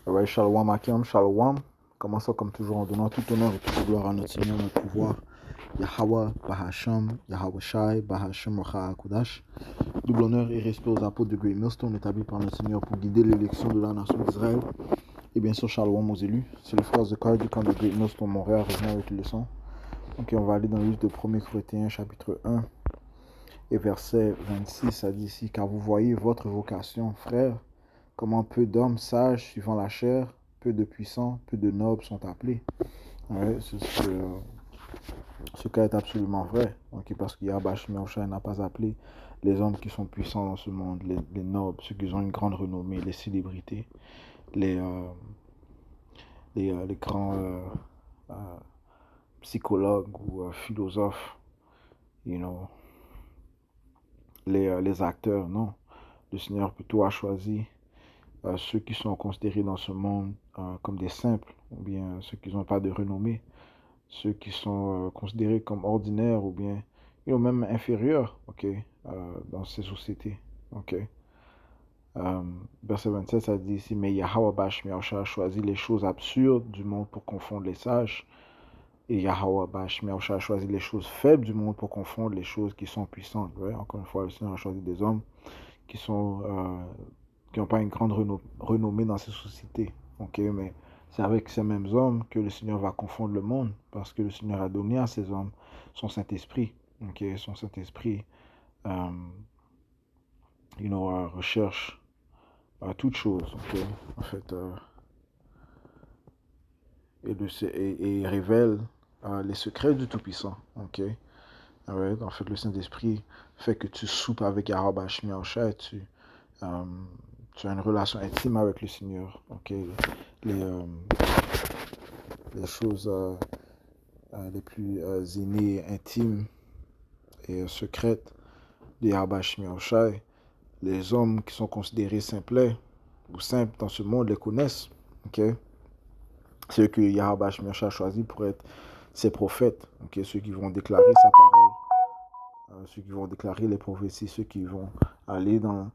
Ouais, Shalom Akim, Shalom. Commençons comme toujours en donnant tout honneur et toute gloire à notre Seigneur, notre pouvoir. Yahweh, Bahasham, Yahweh Shai, Bahasham, Racha Kudash. Double honneur et respect aux apôtres de Great Millstone établis par notre Seigneur pour guider l'élection de la nation d'Israël. Et bien sûr, Shalom aux élus. C'est le frère Zekar du camp de Great Millstone Montréal, revenant avec les leçons. Ok, on va aller dans le livre de 1 Corinthiens, chapitre 1, et verset 26. Ça dit ici: car vous voyez votre vocation, frères, comment peu d'hommes sages suivant la chair, peu de puissants, peu de nobles sont appelés. Ouais, ce cas est absolument vrai. Okay, parce que Yahweh Shai n'a pas appelé les hommes qui sont puissants dans ce monde, les nobles, ceux qui ont une grande renommée, les célébrités, les, euh, les grands euh, psychologues ou philosophes, you know, les acteurs. Non. Le Seigneur plutôt a choisi ceux qui sont considérés dans ce monde comme des simples, ou bien ceux qui n'ont pas de renommée, ceux qui sont considérés comme ordinaires, ou bien même inférieurs, dans ces sociétés. Euh, Verset 27, ça dit ici: mais Yahweh Bashmiaosha a choisi les choses absurdes du monde pour confondre les sages, et Yahweh Bashmiaosha a choisi les choses faibles du monde pour confondre les choses qui sont puissantes. Ouais? Encore une fois, le Seigneur a choisi des hommes qui sont qui n'ont pas une grande renommée dans ces sociétés. Mais c'est avec ces mêmes hommes que le Seigneur va confondre le monde, parce que le Seigneur a donné à ces hommes son Saint-Esprit. Son Saint-Esprit recherche toutes choses. En fait, et révèle les secrets du Tout-Puissant. Right? En fait, le Saint-Esprit fait que tu soupes avec Yahweh Shai, tu as une relation intime avec le Seigneur. Les, euh, les choses les plus innées, intimes et secrètes de Yahweh Shai, les hommes qui sont considérés simplets ou simples dans ce monde les connaissent. C'est eux que Yahweh Shai a choisi pour être ses prophètes. Ceux qui vont déclarer sa parole, ceux qui vont déclarer les prophéties, ceux qui vont aller dans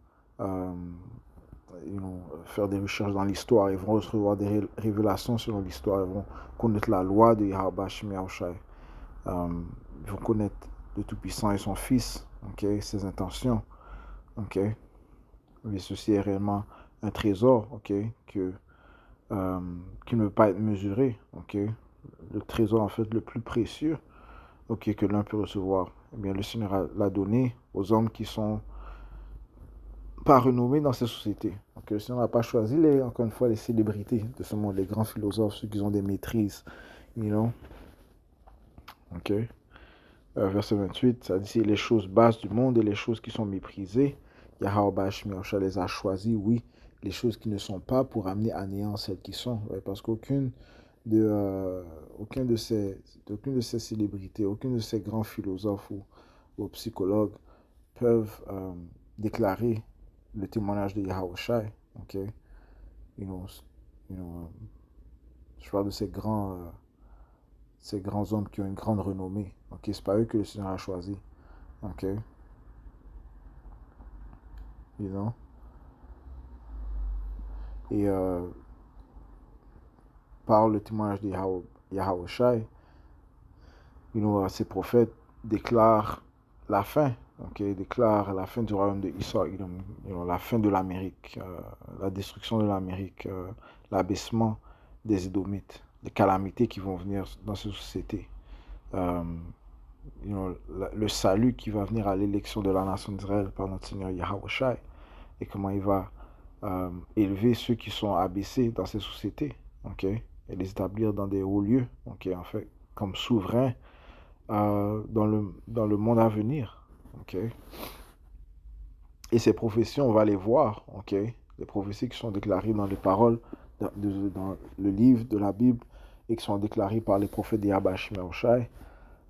faire des recherches dans l'histoire, ils vont recevoir des révélations selon l'histoire, ils vont connaître la loi de Yahweh Shai, ils vont connaître le Tout-Puissant et son Fils, ses intentions, mais ceci est réellement un trésor, qui ne peut pas être mesuré, le trésor en fait le plus précieux, que l'un peut recevoir. Eh bien, le Seigneur l'a donné aux hommes qui sont pas renommés dans ces sociétés. Le Seigneur n'a pas choisi, encore une fois, les célébrités de ce monde, les grands philosophes, ceux qui ont des maîtrises, Verset 28, ça dit: les choses basses du monde et les choses qui sont méprisées, Yahweh Shai les a choisies, oui, les choses qui ne sont pas pour amener à néant celles qui sont. Parce qu'aucune aucune de ces célébrités, aucun de ces grands philosophes ou psychologues peuvent déclarer le témoignage de Yahweh Shai. You know, je parle de ces grands hommes qui ont une grande renommée. C'est pas eux que le Seigneur a choisi. You know? Et par le témoignage de Yahweh Shai, ces prophètes déclarent la fin. Déclarent la fin du royaume de Issa, la fin de l'Amérique, la destruction de l'Amérique, l'abaissement des Édomites, les calamités qui vont venir dans ces sociétés. Le salut qui va venir à l'élection de la nation d'Israël par notre Seigneur Yahweh Shai, et comment il va élever ceux qui sont abaissés dans ces sociétés, et les établir dans des hauts lieux, en fait, comme souverains dans le monde à venir. Et ces prophéties, on va les voir, les prophéties qui sont déclarées dans les paroles, dans le livre de la Bible, et qui sont déclarées par les prophètes de Yahweh Shai,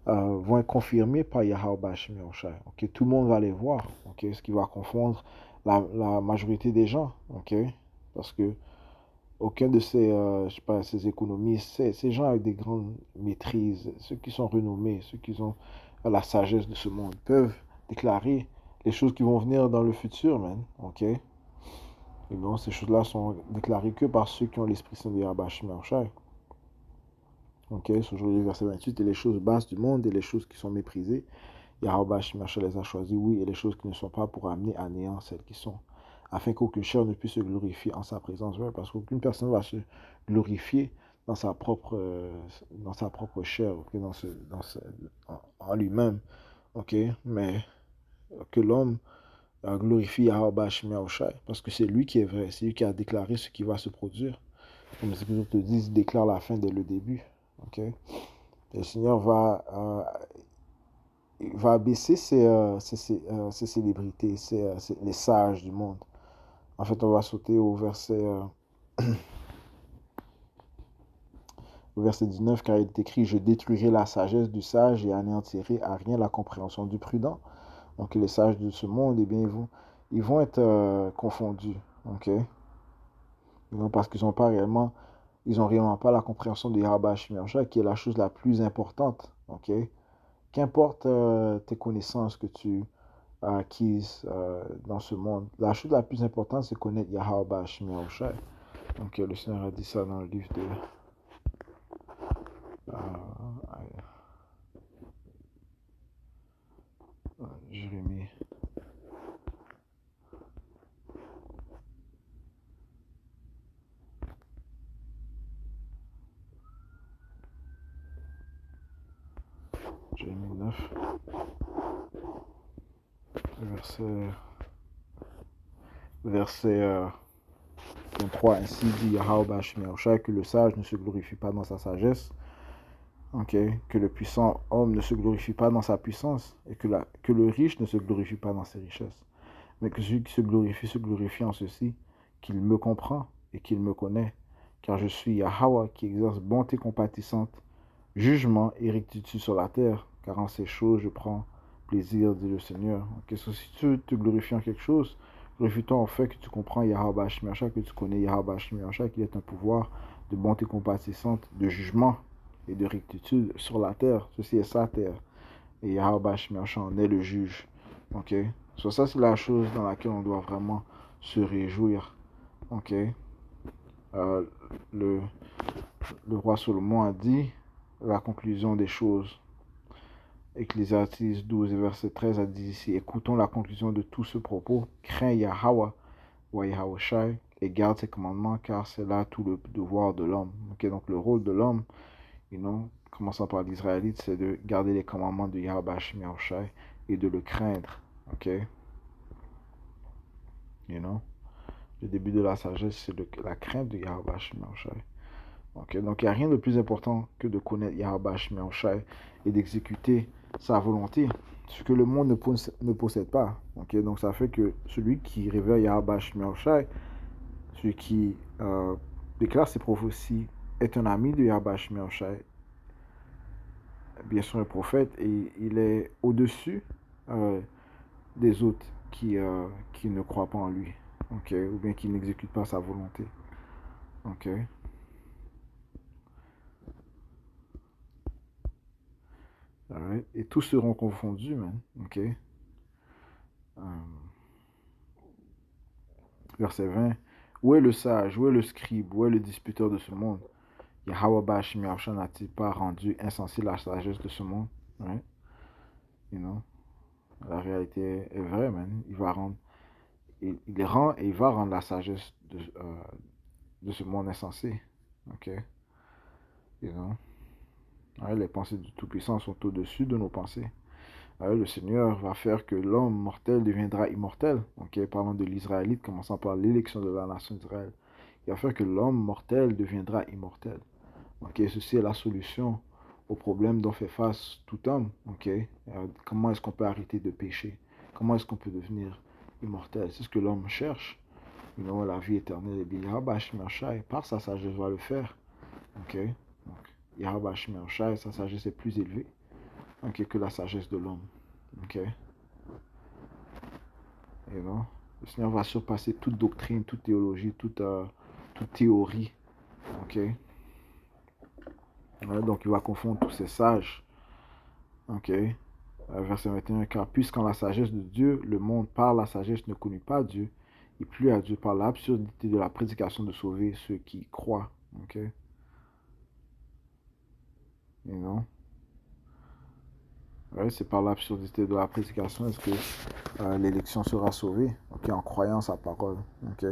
vont être confirmés par Yahweh Shai. Tout le monde va les voir, ce qui va confondre la majorité des gens, parce que aucun de ces, ces économistes, ces gens avec des grandes maîtrises, ceux qui sont renommés, ceux qui ont la sagesse de ce monde, peuvent déclarer les choses qui vont venir dans le futur, man, Et non, ces choses-là sont déclarées que par ceux qui ont l'Esprit Saint de Yahweh Hashem Yahushai. Ok, aujourd'hui, verset 28, et les choses basses du monde et les choses qui sont méprisées, Yahweh Hashem Yahushai les a choisies, oui, et les choses qui ne sont pas pour amener à néant celles qui sont, afin qu'aucune chair ne puisse se glorifier en sa présence. Ouais, parce qu'aucune personne va se glorifier dans sa propre chair, okay, en lui-même. Ok, mais que l'homme glorifie Yahweh Hashem Yahushai, parce que c'est lui qui est vrai, c'est lui qui a déclaré ce qui va se produire. Comme les Écritures te disent, il déclare la fin dès le début. Ok, et le Seigneur va abaisser ses célébrités, les sages du monde. En fait, on va sauter au verset 19, car il est écrit, je détruirai la sagesse du sage et anéantirai à rien la compréhension du prudent. Donc les sages de ce monde, eh bien, ils vont être confondus. Ok, parce qu'ils n'ont réellement pas la compréhension de Yahweh Hashem Yahushua, qui est la chose la plus importante. Ok, qu'importe tes connaissances que tu as acquises dans ce monde, la chose la plus importante, c'est connaître Yahweh Hashem Yahushua. Donc le Seigneur a dit ça dans le livre de euh, Jérémie. Jérémie 9, verset 23. Ainsi dit Yahweh Hashem Yahushua, que le sage ne se glorifie pas dans sa sagesse, okay, que le puissant homme ne se glorifie pas dans sa puissance, et que le riche ne se glorifie pas dans ses richesses, mais que celui qui se glorifie en ceci, qu'il me comprend et qu'il me connaît, car je suis Yahweh qui exerce bonté compatissante, jugement et rectitude sur la terre, car en ces choses je prends plaisir, dit le Seigneur. Okay, so, si tu te glorifies en quelque chose, glorifie-toi en fait que tu comprends Yahweh Hashem Yahushua, que tu connais Yahweh Hashem Yahushua, qu'il est un pouvoir de bonté compatissante, de jugement et de rectitude sur la terre. Ceci est sa terre. Et Yahweh Hashem Yahushua en est le juge. Ok? So, ça, c'est la chose dans laquelle on doit vraiment se réjouir. Ok? Euh, le, le roi Salomon a dit la conclusion des choses. Ecclésiastes 12, verset 13 a dit ici, écoutons la conclusion de tout ce propos. Crains Yahweh, ou Yahushai, et garde ses commandements, car c'est là tout le devoir de l'homme. Ok, donc le rôle de l'homme, commençant par l'Israélite, c'est de garder les commandements de Yahweh Hashem Yahushai et de le craindre. Ok, le début de la sagesse, c'est la crainte de Yahweh Hashem Yahushai. Okay, donc il n'y a rien de plus important que de connaître Yahweh Hashem Yahushai et d'exécuter sa volonté, ce que le monde ne possède pas. Okay, donc ça fait que celui qui révère Yahweh Hashem Yahushai, celui qui déclare ses prophéties, est un ami de Yahweh Hashem Yahushai, bien sûr un prophète, et il est au-dessus des autres qui ne croient pas en lui, okay, ou bien qui n'exécutent pas sa volonté. Okay. Right. Et tous seront confondus, man. Ok. Verset 20. Où est le sage? Où est le scribe? Où est le disputeur de ce monde? Yahweh Hashem Yahushua n'a-t-il pas rendu insensé la sagesse de ce monde? Right? La réalité est vraie, man. Il rend et il va rendre la sagesse de ce monde insensé. Ok. Right? Les pensées du Tout-Puissant sont au-dessus de nos pensées. Le Seigneur va faire que l'homme mortel deviendra immortel. Okay? Parlant de l'Israélite, commençant par l'élection de la nation d'Israël. Il va faire que l'homme mortel deviendra immortel. Okay? Ceci est la solution au problème dont fait face tout homme. Okay? Comment est-ce qu'on peut arrêter de pécher? Comment est-ce qu'on peut devenir immortel? C'est ce que l'homme cherche. La vie éternelle. Et bien, Yahweh Hashem Yahushai, par sa sagesse, va le faire. Okay? Donc, Yahweh Hashem Yahushai, sa sagesse est plus élevée que la sagesse de l'homme. Ok. Le Seigneur va surpasser toute doctrine, toute théologie, toute théorie. Ok. Donc il va confondre tous ces sages. Ok. Verset 21. Car puisqu'en la sagesse de Dieu, le monde par la sagesse ne connut pas Dieu, Il plut à Dieu par l'absurdité de la prédication de sauver ceux qui croient. Ok? You know? Ouais, c'est par l'absurdité de la prédication est-ce que l'élection sera sauvée, ok, en croyant sa parole. Ok?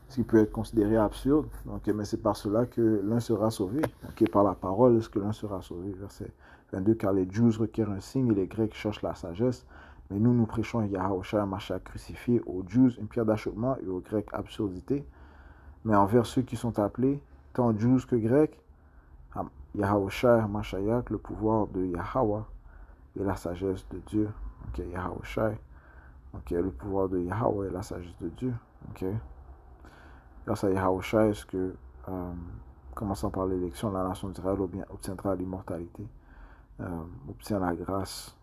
Ce qui peut être considéré absurde, ok, mais c'est par cela que l'un sera sauvé. Ok, par la parole est-ce que l'un sera sauvé. Verset 22, car les Juifs requièrent un signe et les Grecs cherchent la sagesse. Mais nous, nous prêchons Yahushua Mashiach crucifié, aux Juifs une pierre d'achoppement et aux Grecs absurdité. Mais envers ceux qui sont appelés, tant Juifs que Grecs, Yahushua Mashiach, le pouvoir de Yahweh et la sagesse de Dieu. Ok, Yahushua, ok, le pouvoir de Yahweh et la sagesse de Dieu. Ok. Grâce à Yahushua, est-ce que, commençant par l'élection, la nation d'Israël obtiendra l'immortalité, obtient la grâce,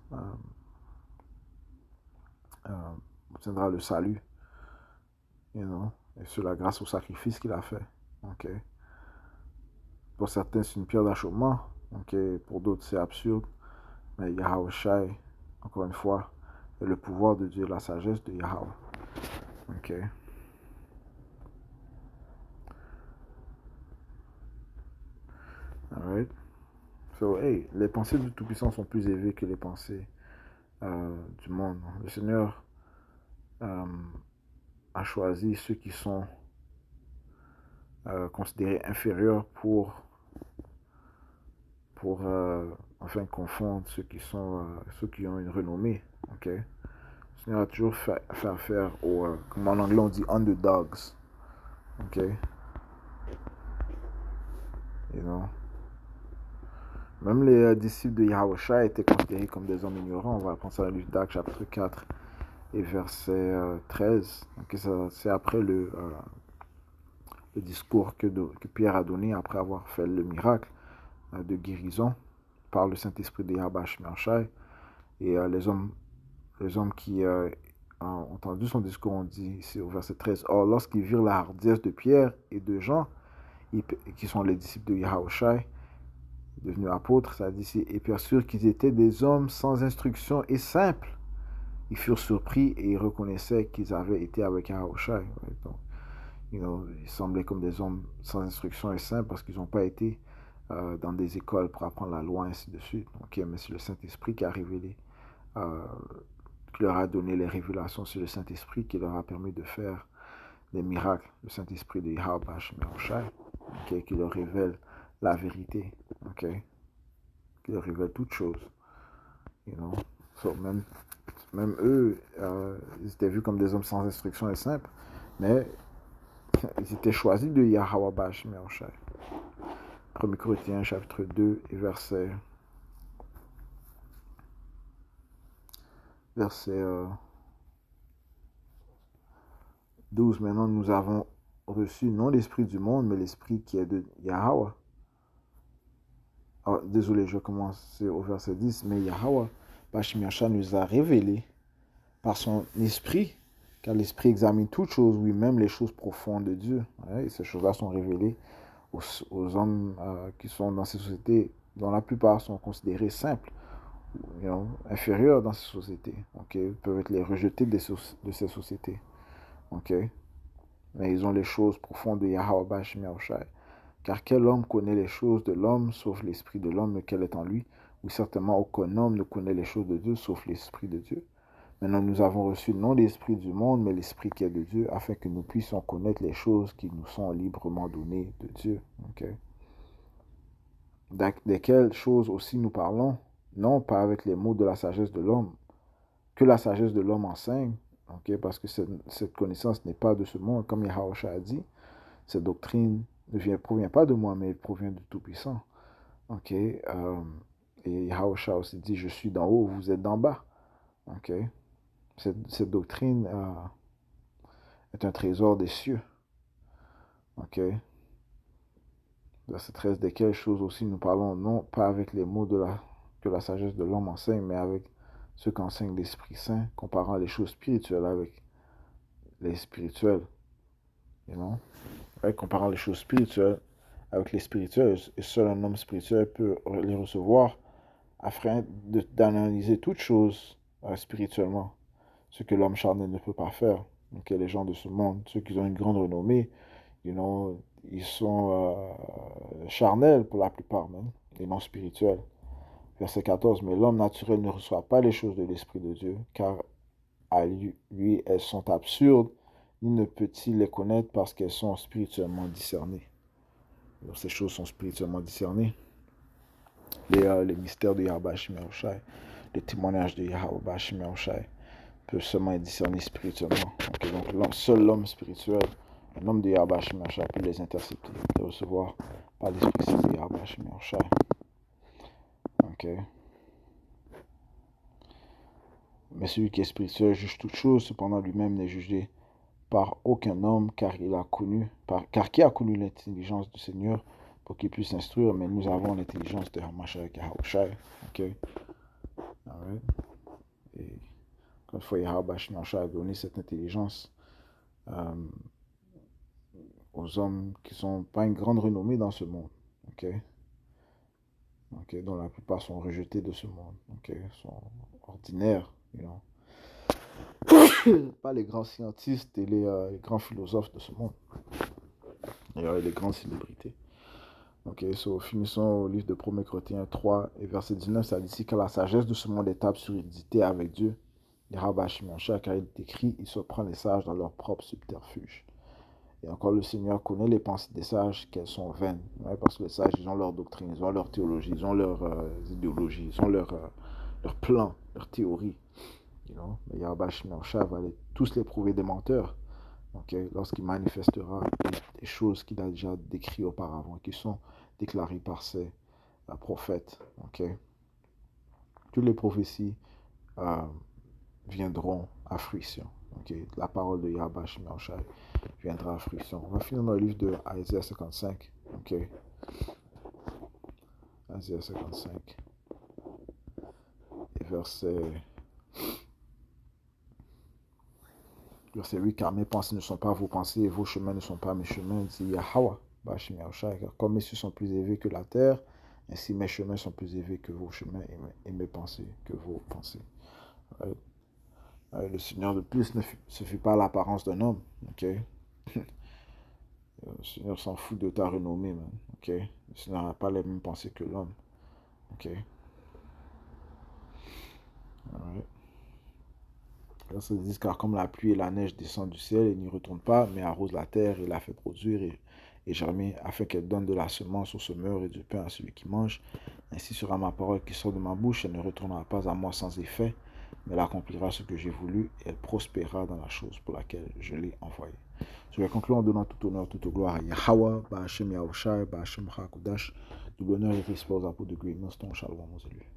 obtiendra le salut, you know, et cela grâce au sacrifice qu'il a fait. Ok. Pour certains, c'est une pierre d'achoppement. Ok. Pour d'autres, c'est absurde. Mais Yahushua, encore une fois, est le pouvoir de Dieu, la sagesse de Yahweh. Ok. Alright. So, hey, les pensées du Tout-Puissant sont plus élevées que les pensées du monde. Le Seigneur a choisi ceux qui sont considérés inférieurs pour enfin confondre ceux qui sont ceux qui ont une renommée. Ok. Le Seigneur a toujours fait affaire aux, comme en anglais on dit underdogs. Ok. You know. Même les disciples de Yahushua étaient considérés comme des hommes ignorants. On va penser à Luc d'Actes chapitre 4 et verset 13. Donc c'est après le discours que Pierre a donné après avoir fait le miracle de guérison par le Saint-Esprit de Yahweh Shemashai. Et les hommes qui ont entendu son discours ont dit, c'est au verset 13, « Or, lorsqu'ils virent la hardiesse de Pierre et de Jean, qui sont les disciples de Yahushua, devenus apôtres, ça dit ici, et perçurent qu'ils étaient des hommes sans instruction et simples. Ils furent surpris et ils reconnaissaient qu'ils avaient été avec Yahushua. Right? Donc, ils semblaient comme des hommes sans instruction et simples parce qu'ils n'ont pas été dans des écoles pour apprendre la loi, ainsi de suite. Okay, mais c'est le Saint-Esprit qui a révélé, qui leur a donné les révélations. C'est le Saint-Esprit qui leur a permis de faire des miracles. Le Saint-Esprit de Yahweh Shemashai, okay, qui leur révèle la vérité. Okay? Qui leur révèle toutes choses. You know? So, même eux, ils étaient vus comme des hommes sans instruction et simples, mais ils étaient choisis de Yahweh Shemashai. 1 Corinthiens chapitre 2 et verset 12. Maintenant, nous avons reçu non l'esprit du monde, mais l'esprit qui est de Yahweh. Oh, désolé, je vais commencer au verset 10. Mais Yahweh Bashmiacha nous a révélé par son esprit, car l'esprit examine toutes choses, oui, même les choses profondes de Dieu. Ouais, et ces choses-là sont révélées aux hommes qui sont dans ces sociétés, dont la plupart sont considérés simples, inférieurs dans ces sociétés. Okay? Ils peuvent être les rejetés de ces sociétés. Okay? Mais ils ont les choses profondes de Yahweh Bashmiacha. Car quel homme connaît les choses de l'homme, sauf l'esprit de l'homme, lequel est en lui? Ou certainement aucun homme ne connaît les choses de Dieu, sauf l'esprit de Dieu. Maintenant, nous avons reçu non l'esprit du monde, mais l'esprit qui est de Dieu, afin que nous puissions connaître les choses qui nous sont librement données de Dieu. Okay? Desquelles choses aussi nous parlons, non pas avec les mots de la sagesse de l'homme, que la sagesse de l'homme enseigne, okay? Parce que cette connaissance n'est pas de ce monde, comme Yahushua a dit, cette doctrine ne provient pas de moi, mais elle provient du Tout-Puissant. Ok. Et Yahushua aussi dit, je suis d'en haut, vous êtes d'en bas. Ok. Cette doctrine est un trésor des cieux. Ok. Verset 13, desquelles choses aussi nous parlons, non pas avec les mots que la sagesse de l'homme enseigne, mais avec ce qu'enseigne l'Esprit Saint, comparant les choses spirituelles avec les spirituels. You know? Ouais, comparant les choses spirituelles avec les spirituels, et seul un homme spirituel peut les recevoir afin d'analyser toutes choses spirituellement, ce que l'homme charnel ne peut pas faire. Ok, les gens de ce monde, ceux qui ont une grande renommée, ils sont charnels pour la plupart même, et non spirituels. Verset 14, mais l'homme naturel ne reçoit pas les choses de l'Esprit de Dieu, car à lui, elles sont absurdes, ni ne peut-il les connaître parce qu'elles sont spirituellement discernées. Donc, ces choses sont spirituellement discernées. Les mystères de Yahweh Shemel Shai, les témoignages de Yahweh Shemel Shai peuvent seulement être discernés spirituellement. Okay, donc, seul l'homme spirituel, un homme de Yahweh Shemel Shai peut les intercepter, les recevoir par l'Esprit Saint de Yahweh Shemel Shai. Ok. Mais celui qui est spirituel juge toutes choses, cependant lui-même n'est jugé par aucun homme, car qui a connu l'intelligence du Seigneur pour qu'il puisse instruire, mais nous avons l'intelligence de Hamashiach Yahushai. Ok? Alright? Et quand il faut Yahushai a donné cette intelligence aux hommes qui sont pas une grande renommée dans ce monde. Ok? Ok? Dont la plupart sont rejetés de ce monde. Ok? Sont ordinaires, pas les grands scientistes et les grands philosophes de ce monde. Et les grandes célébrités. Ok, finissons au livre de 1 Corinthiens 3 et verset 19, ça dit ici que la sagesse de ce monde est absurdité avec Dieu. Car il est écrit, il se prend les sages dans leur propre subterfuge. Et encore le Seigneur connaît les pensées des sages, qu'elles sont vaines. Ouais, parce que les sages, ils ont leur doctrine, ils ont leur théologie, ils ont leur idéologie, ils ont leur plan, leur théorie. Mais Yahweh va tous les prouver des menteurs. Okay, lorsqu'il manifestera des choses qu'il a déjà décrites auparavant, qui sont déclarées par ses prophètes. Okay. Toutes les prophéties viendront à fruition. Okay. La parole de Yahweh Shemel viendra à fruition. On va finir dans le livre de Isaiah 55. Okay. Isaiah 55. Et verset 8, car mes pensées ne sont pas vos pensées et vos chemins ne sont pas mes chemins, dit Yahweh. Comme mes cieux sont plus élevés que la terre, ainsi mes chemins sont plus élevés que vos chemins et mes pensées que vos pensées. Le Seigneur de plus ne se fait pas l'apparence d'un homme. Okay? Le Seigneur s'en fout de ta renommée. Man. Okay? Le Seigneur n'a pas les mêmes pensées que l'homme. Okay? Alright. Verset 10, car comme la pluie et la neige descendent du ciel et n'y retournent pas, mais arrosent la terre et la fait produire et germer, afin qu'elle donne de la semence au semeur et du pain à celui qui mange. Ainsi sera ma parole qui sort de ma bouche, elle ne retournera pas à moi sans effet, mais elle accomplira ce que j'ai voulu, et elle prospérera dans la chose pour laquelle je l'ai envoyée. Je vais conclure en donnant tout honneur, toute gloire à Yahweh, Ba'Hashem Yahushai, Ba'Hashem Hakudash, tout l'honneur et respect aux apôtres de Great Noston, Shalom aux élus.